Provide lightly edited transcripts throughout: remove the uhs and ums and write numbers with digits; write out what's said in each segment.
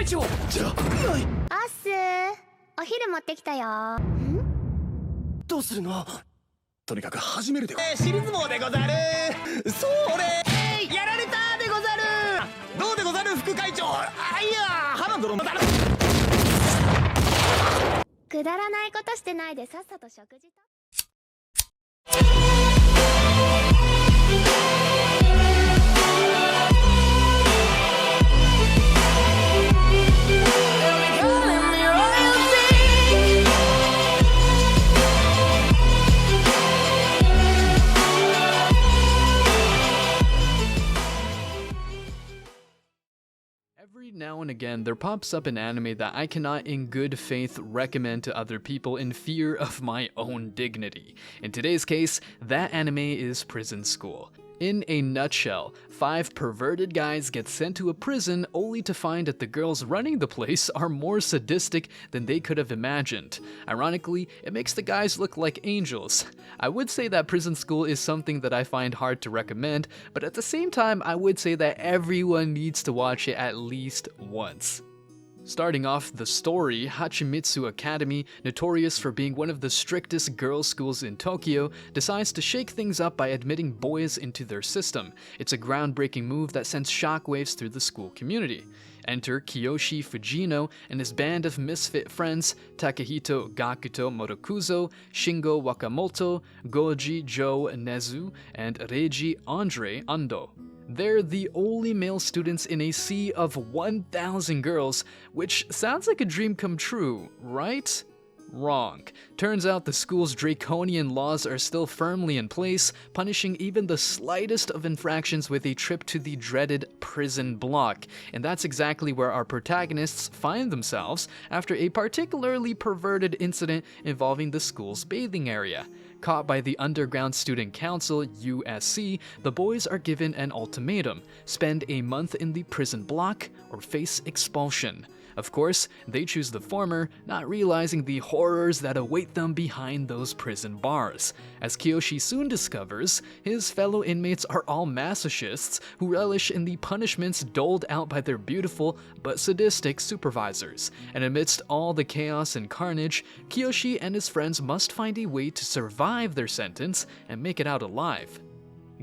長じゃない。アッスお昼持ってきたよ。どうするの？とにかく始めるで。尻相撲でござる。それやられたでござる。どうでござる副会長。あ、いや花殿だ。くだらないことしてないでさっさと食事と。Every now and again, there pops up an anime that I cannot in good faith recommend to other people in fear of my own dignity. In today's case, that anime is Prison School. In a nutshell, 5 perverted guys get sent to a prison only to find that the girls running the place are more sadistic than they could have imagined. Ironically, it makes the guys look like angels. I would say that Prison School is something that I find hard to recommend, but at the same time, I would say that everyone needs to watch it at least once. Starting off the story, Hachimitsu Academy, notorious for being one of the strictest girls' schools in Tokyo, decides to shake things up by admitting boys into their system. It's a groundbreaking move that sends shockwaves through the school community. Enter Kiyoshi Fujino and his band of misfit friends, Takehito Gakuto Morokuzo, Shingo Wakamoto, Goji Joe Nezu, and Reiji Andre Ando. They're the only male students in a sea of 1,000 girls, which sounds like a dream come true, right? Wrong. Turns out the school's draconian laws are still firmly in place, punishing even the slightest of infractions with a trip to the dreaded prison block. And that's exactly where our protagonists find themselves after a particularly perverted incident involving the school's bathing area. Caught by the Underground Student Council, USC, the boys are given an ultimatum: spend a month in the prison block or face expulsion. Of course, they choose the former, not realizing the horrors that await them behind those prison bars. As Kiyoshi soon discovers, his fellow inmates are all masochists who relish in the punishments doled out by their beautiful but sadistic supervisors. And amidst all the chaos and carnage, Kiyoshi and his friends must find a way to survive their sentence and make it out alive.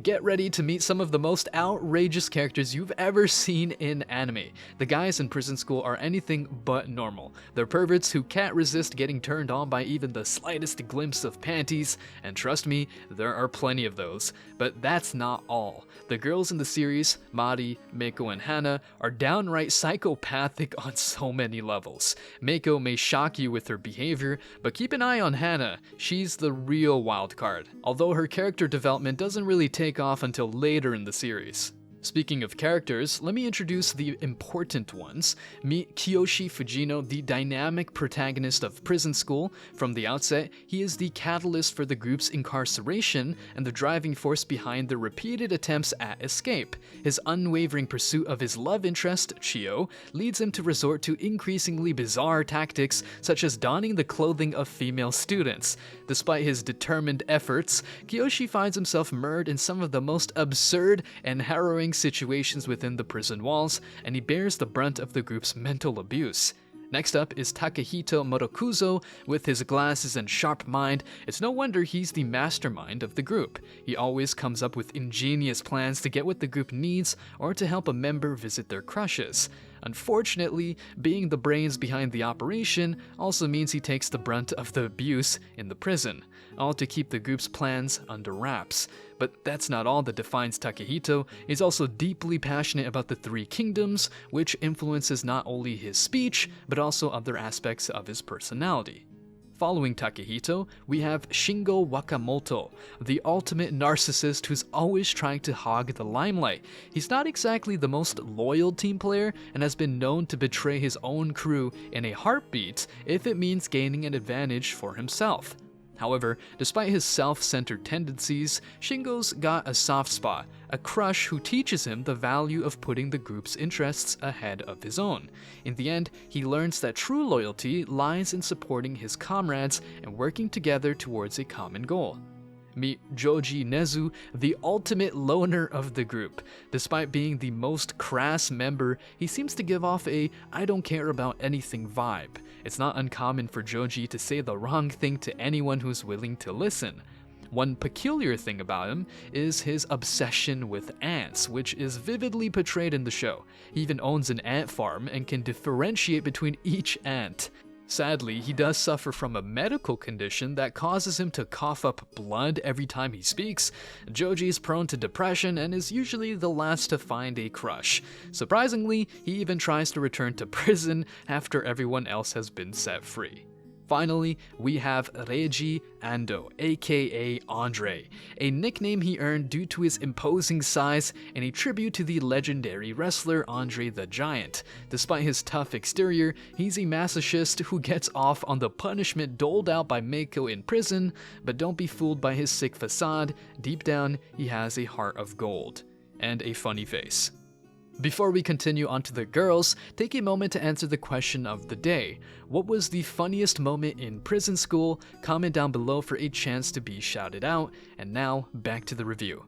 Get ready to meet some of the most outrageous characters you've ever seen in anime. The guys in Prison School are anything but normal. They're perverts who can't resist getting turned on by even the slightest glimpse of panties, and trust me, there are plenty of those. But that's not all. The girls in the series, Mari, Meiko, and Hana, are downright psychopathic on so many levels. Meiko may shock you with her behavior, but keep an eye on Hana. She's the real wild card, although her character development doesn't really take off until later in the series. Speaking of characters, let me introduce the important ones. Meet Kiyoshi Fujino, the dynamic protagonist of Prison School. From the outset, he is the catalyst for the group's incarceration and the driving force behind their repeated attempts at escape. His unwavering pursuit of his love interest, Chio, leads him to resort to increasingly bizarre tactics, such as donning the clothing of female students. Despite his determined efforts, Kiyoshi finds himself mired in some of the most absurd and harrowing situations within the prison walls, and he bears the brunt of the group's mental abuse. Next up is Takehito Morokuzo. With his glasses and sharp mind, it's no wonder he's the mastermind of the group. He always comes up with ingenious plans to get what the group needs or to help a member visit their crushes. Unfortunately, being the brains behind the operation also means he takes the brunt of the abuse in the prison, all to keep the group's plans under wraps. But that's not all that defines Takehito. He's also deeply passionate about the Three Kingdoms, which influences not only his speech, but also other aspects of his personality. Following Takehito, we have Shingo Wakamoto, the ultimate narcissist who's always trying to hog the limelight. He's not exactly the most loyal team player and has been known to betray his own crew in a heartbeat if it means gaining an advantage for himself. However, despite his self-centered tendencies, Shingo's got a soft spot, a crush who teaches him the value of putting the group's interests ahead of his own. In the end, he learns that true loyalty lies in supporting his comrades and working together towards a common goal. Meet Joji Nezu, the ultimate loner of the group. Despite being the most crass member, he seems to give off a I don't care about anything vibe. It's not uncommon for Joji to say the wrong thing to anyone who's willing to listen. One peculiar thing about him is his obsession with ants, which is vividly portrayed in the show. He even owns an ant farm and can differentiate between each ant. Sadly, he does suffer from a medical condition that causes him to cough up blood every time he speaks. Joji is prone to depression and is usually the last to find a crush. Surprisingly, he even tries to return to prison after everyone else has been set free. Finally, we have Reiji Ando, aka Andre, a nickname he earned due to his imposing size and a tribute to the legendary wrestler Andre the Giant. Despite his tough exterior, he's a masochist who gets off on the punishment doled out by Meiko in prison, but don't be fooled by his sick facade. Deep down, he has a heart of gold and a funny face. Before we continue on to the girls, take a moment to answer the question of the day. What was the funniest moment in prison school? Comment down below for a chance to be shouted out. And now, back to the review.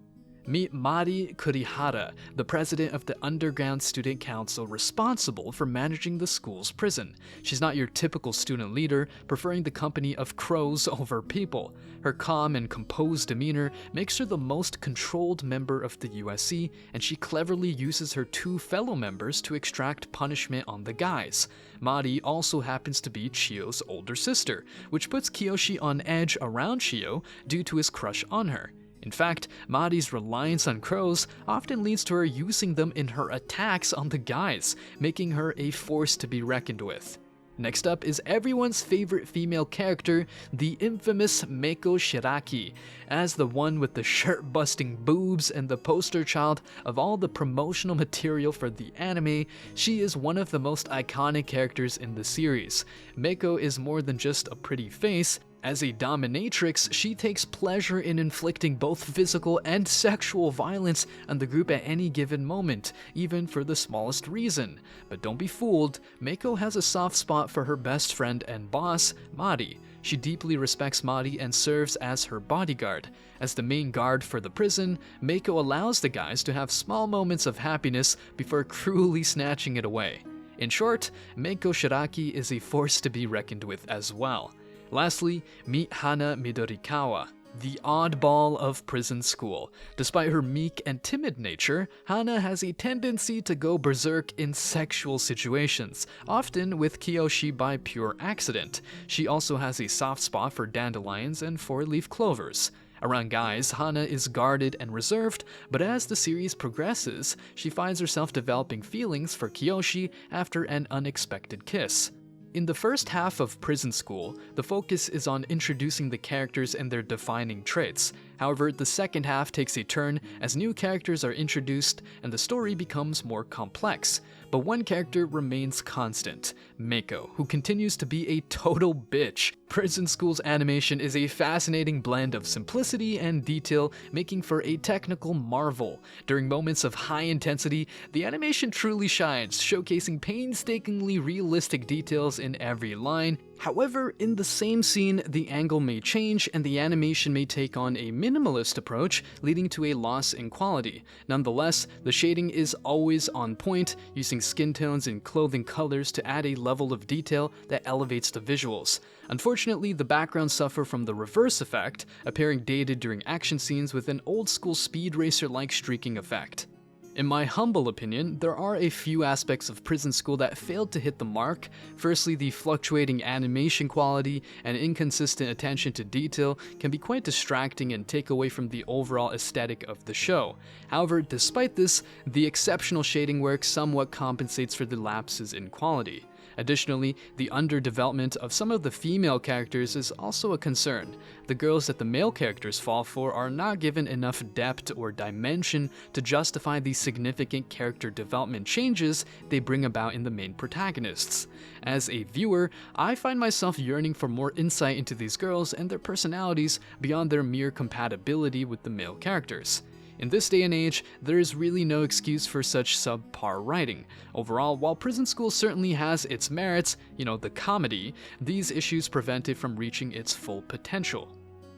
Meet Mari Kurihara, the president of the Underground Student Council responsible for managing the school's prison. She's not your typical student leader, preferring the company of crows over people. Her calm and composed demeanor makes her the most controlled member of the USC, and she cleverly uses her two fellow members to extract punishment on the guys. Mari also happens to be Chiyo's older sister, which puts Kiyoshi on edge around Chiyo due to his crush on her. In fact, Mari's reliance on crows often leads to her using them in her attacks on the guys, making her a force to be reckoned with. Next up is everyone's favorite female character, the infamous Meiko Shiraki. As the one with the shirt-busting boobs and the poster child of all the promotional material for the anime, she is one of the most iconic characters in the series. Meiko is more than just a pretty face. As a dominatrix, she takes pleasure in inflicting both physical and sexual violence on the group at any given moment, even for the smallest reason. But don't be fooled, Meiko has a soft spot for her best friend and boss, Mari. She deeply respects Mari and serves as her bodyguard. As the main guard for the prison, Meiko allows the guys to have small moments of happiness before cruelly snatching it away. In short, Meiko Shiraki is a force to be reckoned with as well. Lastly, meet Hana Midorikawa, the oddball of prison school. Despite her meek and timid nature, Hana has a tendency to go berserk in sexual situations, often with Kiyoshi by pure accident. She also has a soft spot for dandelions and four-leaf clovers. Around guys, Hana is guarded and reserved, but as the series progresses, she finds herself developing feelings for Kiyoshi after an unexpected kiss. In the first half of Prison School, the focus is on introducing the characters and their defining traits. However, the second half takes a turn as new characters are introduced and the story becomes more complex. But one character remains constant, Meiko, who continues to be a total bitch. Prison School's animation is a fascinating blend of simplicity and detail, making for a technical marvel. During moments of high intensity, the animation truly shines, showcasing painstakingly realistic details in every line. However, in the same scene, the angle may change and the animation may take on a minimalist approach, leading to a loss in quality. Nonetheless, the shading is always on point, using skin tones and clothing colors to add a level of detail that elevates the visuals. Unfortunately, the backgrounds suffer from the reverse effect, appearing dated during action scenes with an old-school speed racer-like streaking effect. In my humble opinion, there are a few aspects of Prison School that failed to hit the mark. Firstly, the fluctuating animation quality and inconsistent attention to detail can be quite distracting and take away from the overall aesthetic of the show. However, despite this, the exceptional shading work somewhat compensates for the lapses in quality. Additionally, the underdevelopment of some of the female characters is also a concern. The girls that the male characters fall for are not given enough depth or dimension to justify the significant character development changes they bring about in the main protagonists. As a viewer, I find myself yearning for more insight into these girls and their personalities beyond their mere compatibility with the male characters. In this day and age, there is really no excuse for such subpar writing. Overall, while Prison School certainly has its merits, the comedy, these issues prevent it from reaching its full potential.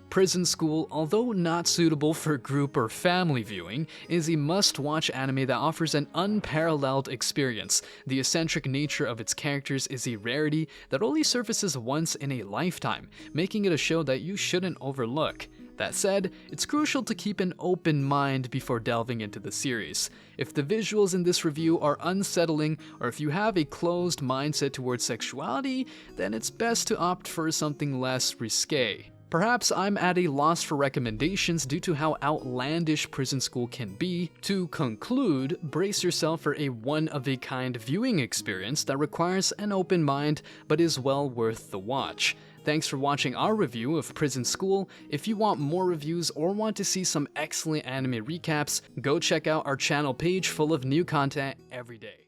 Prison School, although not suitable for group or family viewing, is a must-watch anime that offers an unparalleled experience. The eccentric nature of its characters is a rarity that only surfaces once in a lifetime, making it a show that you shouldn't overlook. That said, it's crucial to keep an open mind before delving into the series. If the visuals in this review are unsettling, or if you have a closed mindset towards sexuality, then it's best to opt for something less risque. Perhaps I'm at a loss for recommendations due to how outlandish Prison School can be. To conclude, brace yourself for a one-of-a-kind viewing experience that requires an open mind, but is well worth the watch. Thanks for watching our review of Prison School. If you want more reviews or want to see some excellent anime recaps, go check out our channel page full of new content every day.